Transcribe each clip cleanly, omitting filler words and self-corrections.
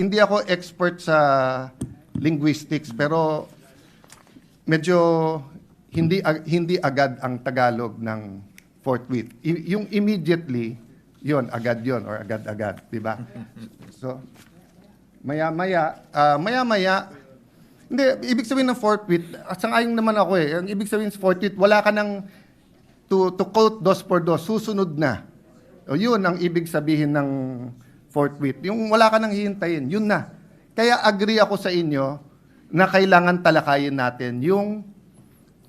Hindi ako expert sa linguistics, pero medyo hindi agad ang Tagalog ng forthwith. Yung immediately, yon agad yon or agad-agad, di ba? So, maya-maya, hindi, ibig sabihin ng forthwith, sang-ayon naman ako eh. Ang ibig sabihin ng forthwith, wala ka nang to quote dos por dos, susunod na. O yun ang ibig sabihin ng forthwith. Yung wala ka nang hihintayin, yun na. Kaya agree ako sa inyo na kailangan talakayin natin yung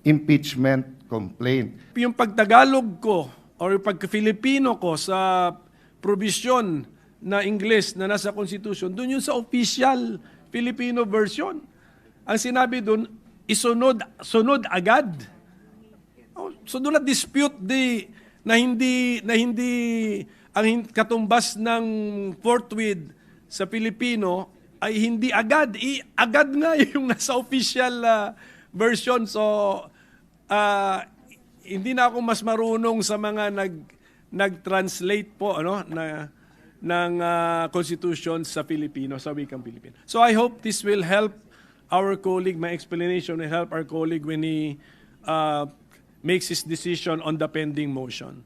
impeachment complaint. Yung pagtagalog ko or yung pagka-Filipino ko sa provision na English na nasa Constitution, dun yun sa official Filipino version. Ang sinabi dun, sunod agad. So do not dispute na hindi ang katumbas ng forthwith sa Pilipino ay hindi agad. Agad nga yung nasa official version. So hindi na ako mas marunong sa mga nag-translate po ng Constitution sa Filipino, sa wikang Pilipino. So I hope this will help our colleague, my explanation will help our colleague when he makes his decision on the pending motion.